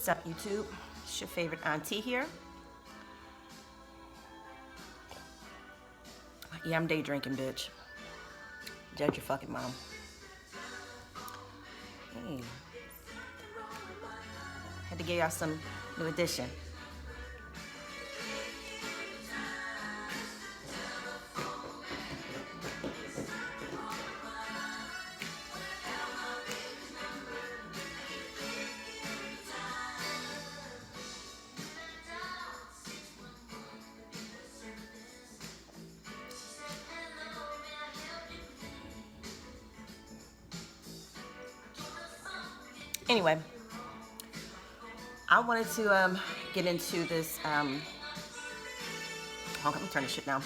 What's up, YouTube? It's your favorite auntie here. Yeah, I'm day drinking, bitch. Judge your fucking mom. Hey, had to give y'all some new edition. Anyway, I wanted to get into this. Hold on, let me turn this shit down.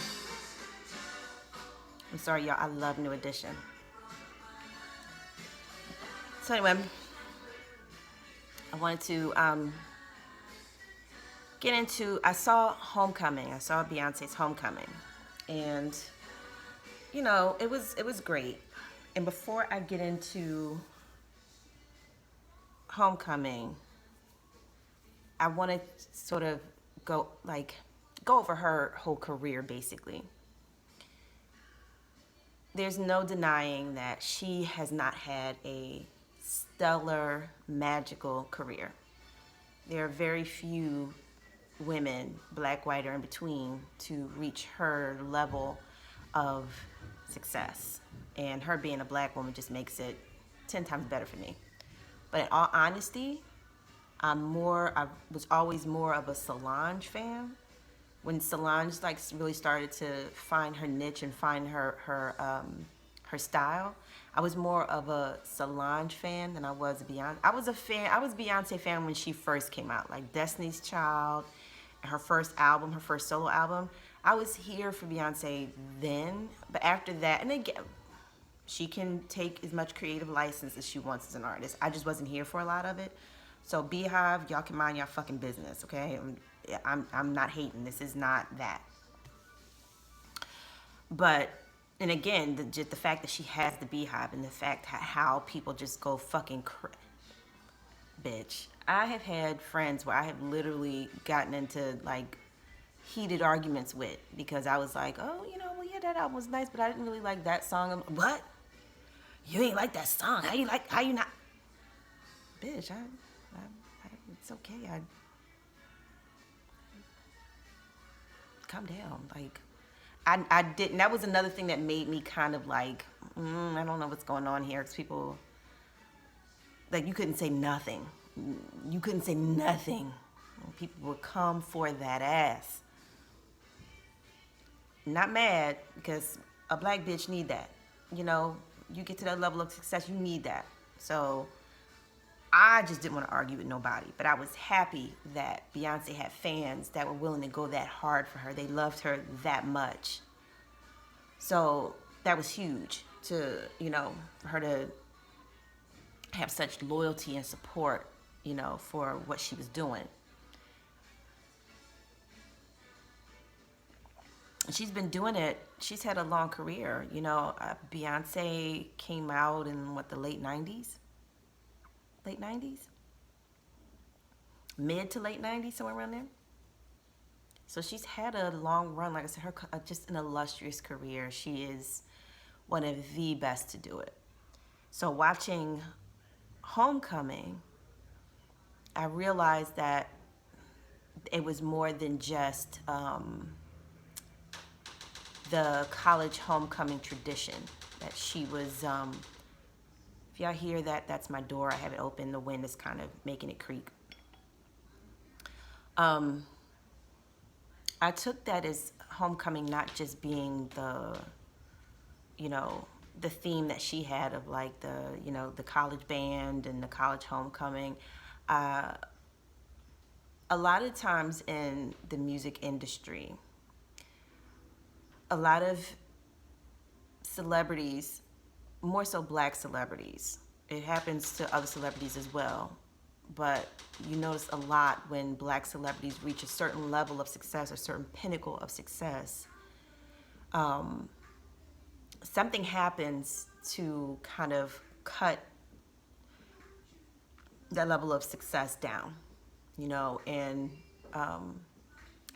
I'm sorry, y'all. I love New Edition. So anyway, I wanted to get into. I saw Homecoming. I saw Beyonce's Homecoming, and it was great. And before I get into Homecoming, I want to sort of go over her whole career. Basically, there's no denying that she has not had a stellar, magical career. There are very few women, black, white, or in between, to reach her level of success. And her being a black woman just makes it 10 times better for me. But in all honesty, I was always more of a Solange fan. When Solange really started to find her niche and find her style, I was more of a Solange fan than I was a Beyonce. I was Beyonce fan when she first came out, like Destiny's Child, her first album, her first solo album. I was here for Beyonce then, but after that, and again, she can take as much creative license as she wants as an artist. I just wasn't here for a lot of it. So Beehive, y'all can mind y'all fucking business, okay? I'm not hating. This is not that. But, and again, just the fact that she has the Beehive and the fact how people just go fucking bitch. I have had friends where I have literally gotten into heated arguments with because I was like, oh, well, yeah, that album was nice, but I didn't really like that song. What? You ain't like that song? How you not? Bitch, it's okay. Calm down. I didn't. That was another thing that made me kind of I don't know what's going on here. Because people, you couldn't say nothing. You couldn't say nothing. People would come for that ass. Not mad, because a black bitch need that. You get to that level of success, you need that. So I just didn't want to argue with nobody, but I was happy that Beyonce had fans that were willing to go that hard for her. They loved her that much. So that was huge for her to have such loyalty and support, for what she was doing. She's been doing it. She's had a long career. Beyonce came out in the late 90s? Late 90s? Mid to late 90s, somewhere around there. So she's had a long run. Like I said, just an illustrious career. She is one of the best to do it. So watching Homecoming, I realized that it was more than just the college homecoming tradition that she was. If y'all hear that, that's my door. I have it open. The wind is kind of making it creak. I took that as homecoming not just being the theme that she had of the college band and the college homecoming. A lot of times in the music industry, a lot of celebrities, more so black celebrities, it happens to other celebrities as well, but you notice a lot when black celebrities reach a certain level of success or certain pinnacle of success, something happens to kind of cut that level of success down. And um,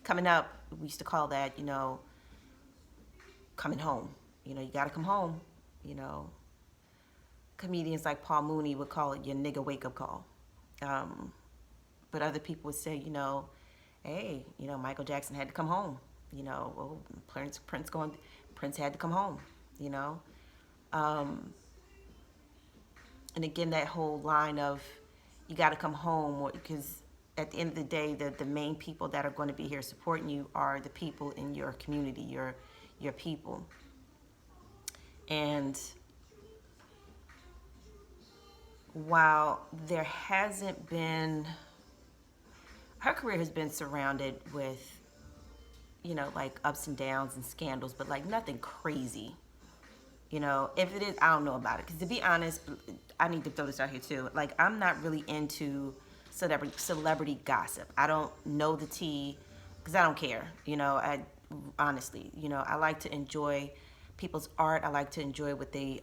coming up, we used to call that, coming home. You got to come home. You know, comedians like Paul Mooney would call it your nigga wake up call. Um, but other people would say, hey, Michael Jackson had to come home. Oh, Prince had to come home. You know, um, and again, that whole line of you got to come home, because at the end of the day, the main people that are going to be here supporting you are the people in your community, your people. And while there hasn't been, her career has been surrounded with, like ups and downs and scandals, but like nothing crazy. If it is, I don't know about it. Because to be honest, I need to throw this out here too. Like, I'm not really into celebrity gossip. I don't know the tea because I don't care. I honestly, I like to enjoy people's art. I like to enjoy what they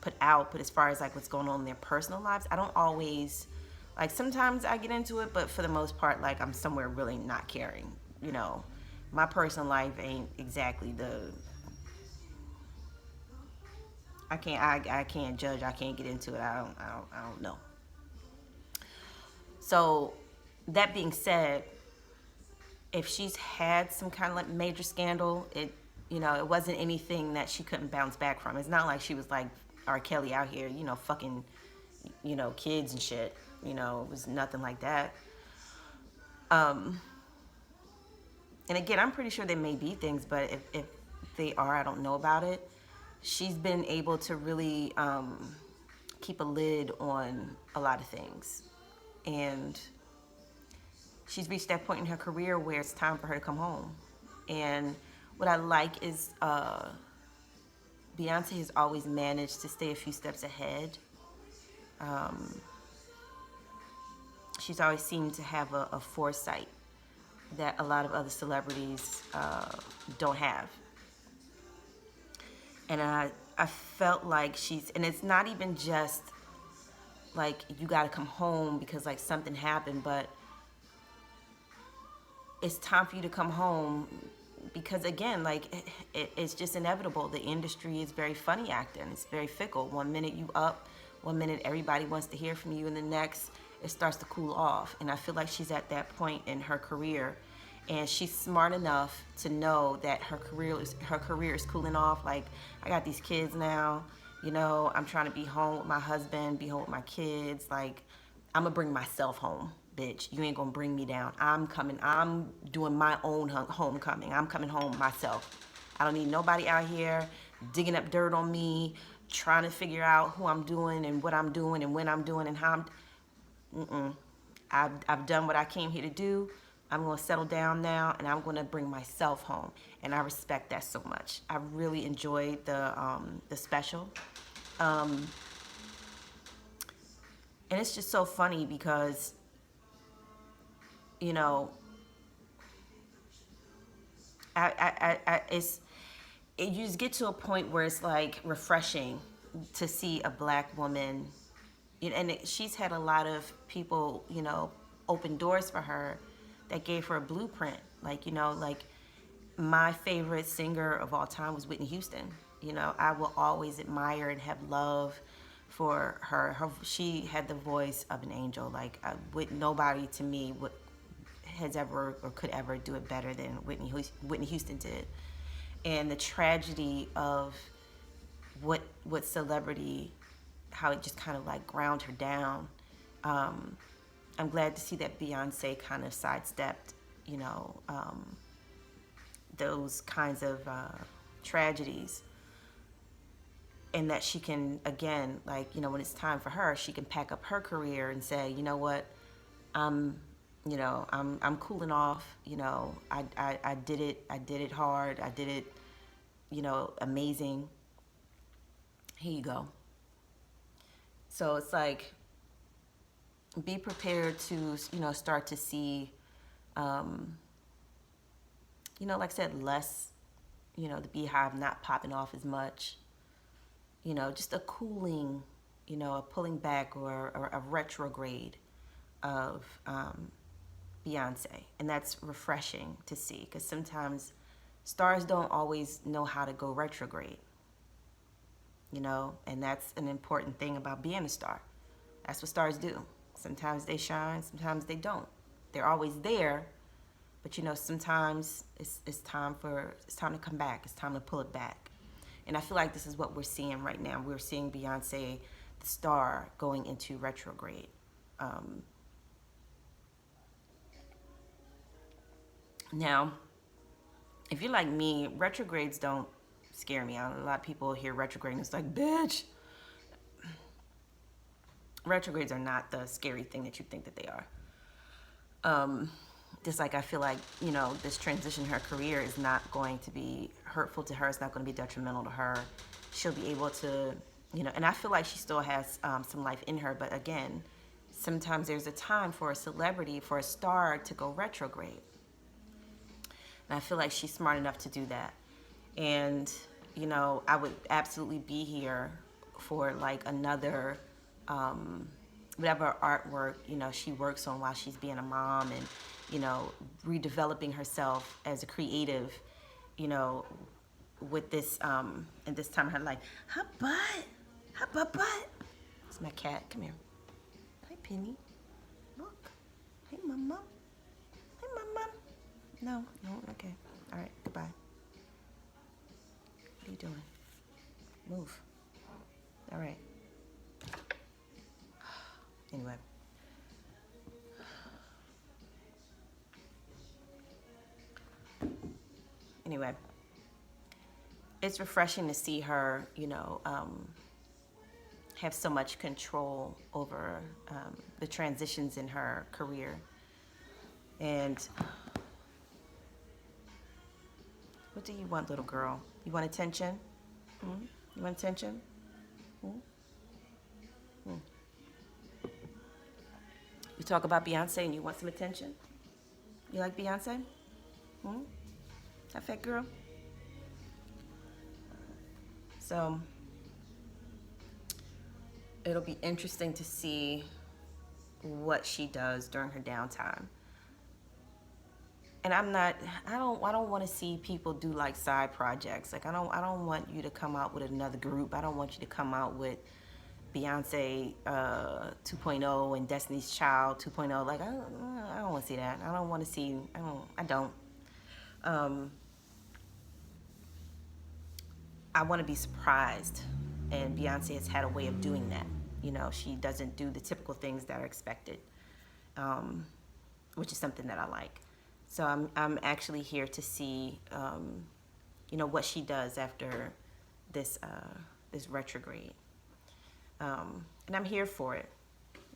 put out. But as far as like what's going on in their personal lives, I don't always, like, sometimes I get into it, but for the most part, like, I'm somewhere really not caring. My personal life ain't exactly the, I can't judge. I can't get into it. I don't know. So that being said, if she's had some kind of like major scandal, it wasn't anything that she couldn't bounce back from. It's not like she was like R. Kelly out here, fucking, kids and shit. It was nothing like that. Um, and again, I'm pretty sure there may be things, but if they are, I don't know about it. She's been able to really keep a lid on a lot of things. And she's reached that point in her career where it's time for her to come home. And what I like is Beyonce has always managed to stay a few steps ahead. She's always seemed to have a foresight that a lot of other celebrities don't have. And I felt like and it's not even just like you got to come home because like something happened, but it's time for you to come home because again, like it's just inevitable. The industry is very funny acting. It's very fickle. One minute you up, one minute everybody wants to hear from you, and the next it starts to cool off. And I feel like she's at that point in her career, and she's smart enough to know that her career is cooling off. Like, I got these kids now. I'm trying to be home with my husband, be home with my kids. Like, I'm gonna bring myself home, bitch. You ain't gonna bring me down. I'm doing my own homecoming. I'm coming home myself. I don't need nobody out here digging up dirt on me, trying to figure out who I'm doing and what I'm doing and when I'm doing and how I've done what I came here to do. I'm going to settle down now, and I'm going to bring myself home. And I respect that so much. I really enjoyed the special. And it's just so funny because, you just get to a point where it's like refreshing to see a black woman, and she's had a lot of people, open doors for her that gave her a blueprint. Like, like my favorite singer of all time was Whitney Houston. I will always admire and have love for her. She had the voice of an angel. Like, nobody to me has ever or could ever do it better than Whitney Houston did. And the tragedy of what celebrity, how it just kind of like ground her down. I'm glad to see that Beyonce kind of sidestepped, those kinds of tragedies, and that she can, again, like, when it's time for her, she can pack up her career and say, you know what, I'm cooling off. I did it hard. I did it, amazing. Here you go. So it's like, be prepared to, start to see, like I said, less, the beehive not popping off as much, just a cooling, a pulling back or a retrograde of Beyonce, and that's refreshing to see because sometimes stars don't always know how to go retrograde, you know, and that's an important thing about being a star. That's what stars do. Sometimes they shine, sometimes they don't. They're always there, but you know, sometimes it's time to come back. It's time to pull it back. And I feel like this is what we're seeing right now. We're seeing Beyonce, the star, going into retrograde. Now, if you're like me, retrogrades don't scare me. A lot of people hear retrograde and it's like, bitch. Retrogrades are not the scary thing that you think that they are. Just like I feel like, you know, this transition in her career is not going to be hurtful to her. It's not going to be detrimental to her. She'll be able to, you know, and I feel like she still has some life in her. But again, sometimes there's a time for a celebrity, for a star to go retrograde. And I feel like she's smart enough to do that. And, you know, I would absolutely be here for like another whatever artwork, you know, she works on while she's being a mom and, you know, redeveloping herself as a creative, you know, with this, and this time her life. Her butt. It's my cat. Come here. Hi, Penny. Look. Hey, mama. Hey, mama. No, okay. All right, goodbye. What are you doing? Move. All right. Anyway. It's refreshing to see her, you know, have so much control over the transitions in her career. And what do you want, little girl? You want attention? You want attention? You talk about Beyonce and you want some attention? You like Beyonce? That fat girl? So it'll be interesting to see what she does during her downtime. And I don't want to see people do like side projects. Like I don't want you to come out with another group. I don't want you to come out with Beyonce 2.0 and Destiny's Child 2.0. Like I don't want to see that. I don't want to see. I don't. I want to be surprised, and Beyonce has had a way of doing that. You know, she doesn't do the typical things that are expected, which is something that I like. So I'm actually here to see, you know, what she does after this retrograde, and I'm here for it.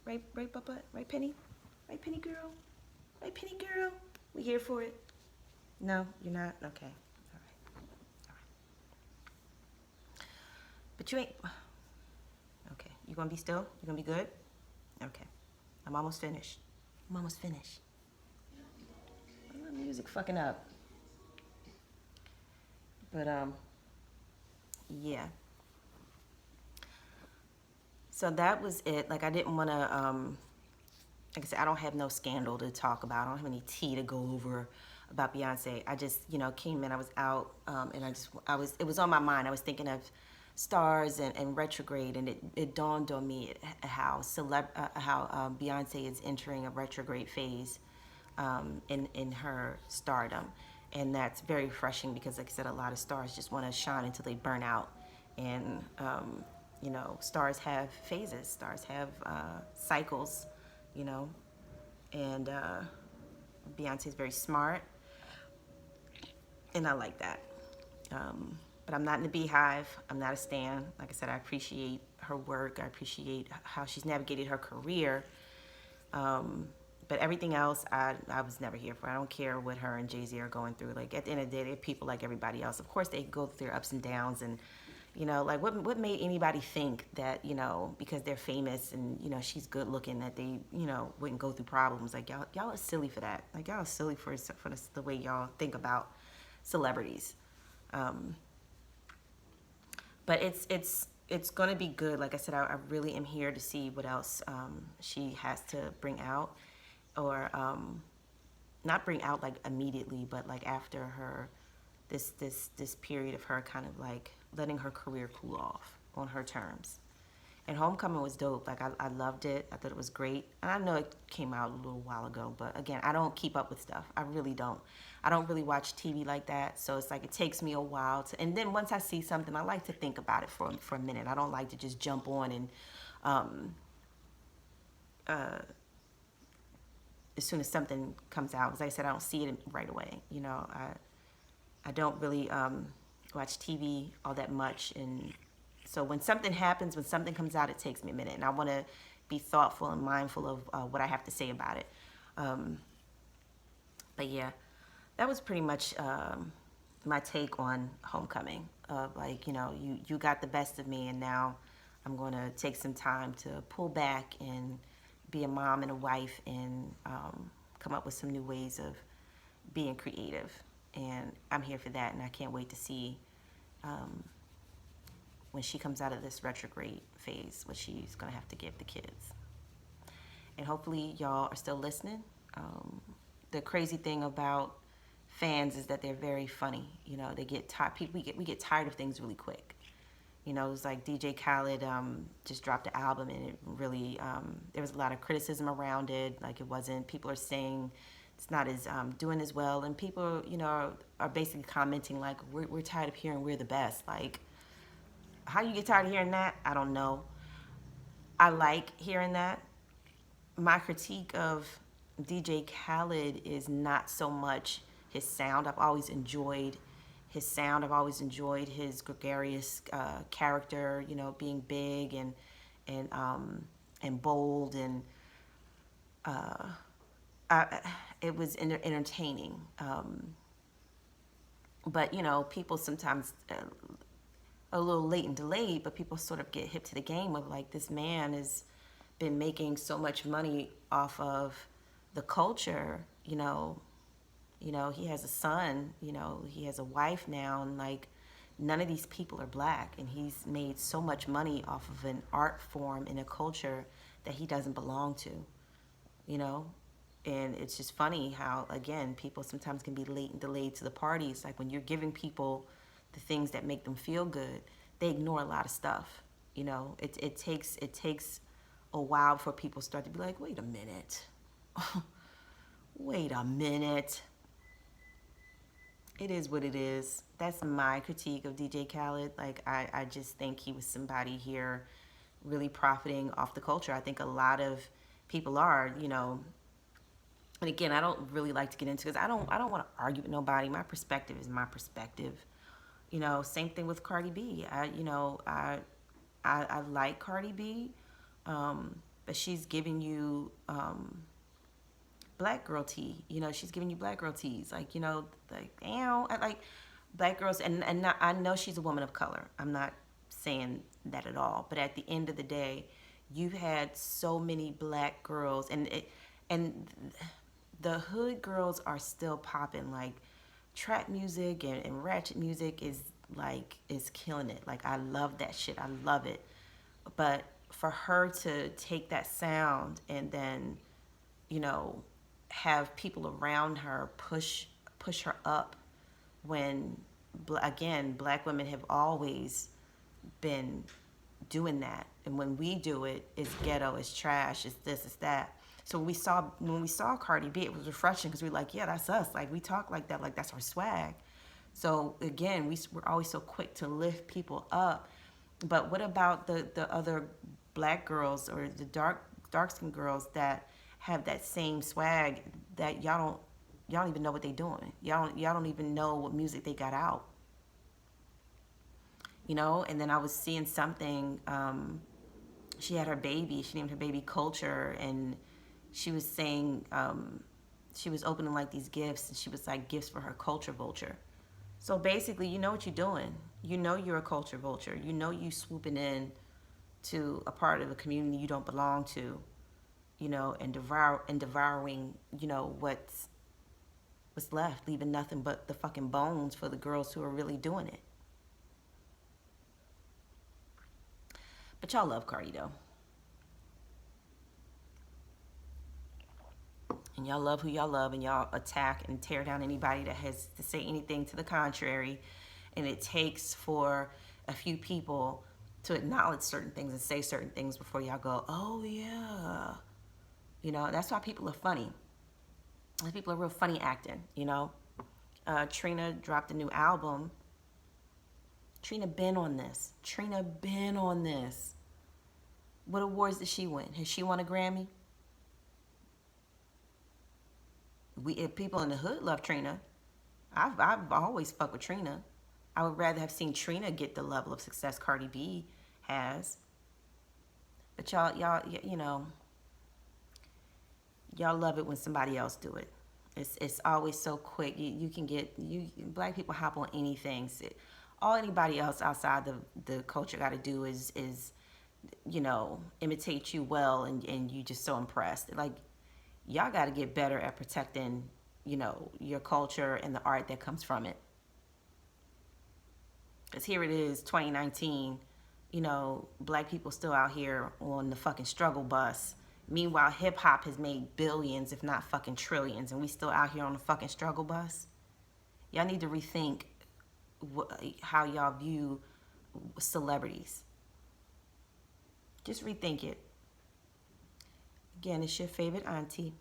Right, Papa? Right, Penny? Right, Penny girl? Right, Penny girl? We here for it? No, you're not? Okay. All right. But you ain't... Okay. You gonna be still? You gonna be good? Okay. I'm almost finished. My music fucking up. But, yeah. So that was it. Like, I didn't want to, like I said, I don't have no scandal to talk about. I don't have any tea to go over about Beyonce. I just, you know, came in, I was out, and it was on my mind. I was thinking of stars and retrograde, and it dawned on me how Beyonce is entering a retrograde phase in her stardom. And that's very refreshing because, like I said, a lot of stars just want to shine until they burn out. And, you know, stars have phases. Stars have cycles, you know. And Beyonce's very smart. And I like that. But I'm not in the beehive. I'm not a stan. Like I said, I appreciate her work. I appreciate how she's navigated her career. But everything else, I was never here for. I don't care what her and Jay-Z are going through. Like, at the end of the day, they're people like everybody else. Of course, they go through their ups and downs. And, you know, like, what made anybody think that, you know, because they're famous and, you know, she's good looking, that they, you know, wouldn't go through problems? Like, y'all are silly for that. Like, y'all are silly for the way y'all think about celebrities. But it's going to be good. Like I said, I really am here to see what else she has to bring out, or not bring out like immediately, but like after her, this period of her kind of like letting her career cool off on her terms. And Homecoming was dope. Like I loved it. I thought it was great. And I know it came out a little while ago, but again, I don't keep up with stuff. I really don't. I don't really watch TV like that. So it's like it takes me a while to. And then once I see something, I like to think about it for a minute. I don't like to just jump on and um, uh, as soon as something comes out. As I said, I don't see it right away. You know, I don't really watch TV all that much, and so when something happens, when something comes out, it takes me a minute, and I want to be thoughtful and mindful of what I have to say about it. Um, but yeah, that was pretty much my take on Homecoming. Of like, you know, you got the best of me, and now I'm going to take some time to pull back and be a mom and a wife, and come up with some new ways of being creative. And I'm here for that, and I can't wait to see um, when she comes out of this retrograde phase, what she's going to have to give the kids. And hopefully y'all are still listening. The crazy thing about fans is that they're very funny. You know, they get tired. We get tired of things really quick. You know, it was like DJ Khaled just dropped an album, and it really there was a lot of criticism around it. Like it wasn't. People are saying it's not as doing as well, and people, you know, are basically commenting like we're tired of hearing we're the best. Like, how you get tired of hearing that? I don't know. I like hearing that. My critique of DJ Khaled is not so much his sound. I've always enjoyed his sound. I've always enjoyed his gregarious character. You know, being big and bold, and it was entertaining. But you know, people sometimes a little late and delayed, but people sort of get hip to the game of like, this man has been making so much money off of the culture. He has a son, he has a wife now, and like, none of these people are black, and he's made so much money off of an art form in a culture that he doesn't belong to, you know. And it's just funny how, again, people sometimes can be late and delayed to the party. It's like when you're giving people the things that make them feel good, they ignore a lot of stuff. You know, it takes a while before people start to be like, wait a minute. Wait a minute. It is what it is. That's my critique of DJ Khaled. Like, I just think he was somebody here really profiting off the culture. I think a lot of people are, you know. And again, I don't really like to get into, because I don't want to argue with nobody. My perspective is my perspective. You know, same thing with Cardi B. I like Cardi B, but she's giving you black girl tea. You know, she's giving you black girl teas. Like, you know, like, I like black girls, and not, I know she's a woman of color. I'm not saying that at all. But at the end of the day, you've had so many black girls, and the hood girls are still popping. Like, trap music and ratchet music is killing it. Like, I love that shit. I love it. But for her to take that sound and then, you know, have people around her push her up, when, again, black women have always been doing that, and when we do it, it's ghetto, it's trash, it's this, it's that. So when we saw Cardi B, it was refreshing, because we were like, yeah, that's us. Like, we talk like that, like that's our swag. So again, we're always so quick to lift people up. But what about the other black girls, or the dark skinned girls that have that same swag, that y'all don't even know what they doing. Y'all don't even know what music they got out. You know, and then I was seeing something, she had her baby, she named her baby Culture, and she was saying, she was opening like these gifts, and she was like, gifts for her culture vulture. So basically, you know what you're doing. You know you're a culture vulture. You know you swooping in to a part of a community you don't belong to, you know, and devouring, you know, what's left, leaving nothing but the fucking bones for the girls who are really doing it. But y'all love Cardi though. and y'all love who y'all love, and y'all attack and tear down anybody that has to say anything to the contrary. And it takes for a few people to acknowledge certain things and say certain things before y'all go, oh yeah. You know, that's why people are funny. People are real funny acting, you know. Trina dropped a new album. Trina been on this. Trina been on this. What awards did she win? Has she won a Grammy? If people in the hood love Trina. I've always fucked with Trina. I would rather have seen Trina get the level of success Cardi B has. But you know, y'all love it when somebody else do it. It's always so quick. You can get black people hop on anything. All anybody else outside the culture got to do is you know, imitate you well, and you just so impressed. Like, y'all got to get better at protecting, you know, your culture and the art that comes from it. Because here it is, 2019, you know, black people still out here on the fucking struggle bus. Meanwhile, hip hop has made billions, if not fucking trillions, and we still out here on the fucking struggle bus. Y'all need to rethink how y'all view celebrities. Just rethink it. Again, it's your favorite auntie.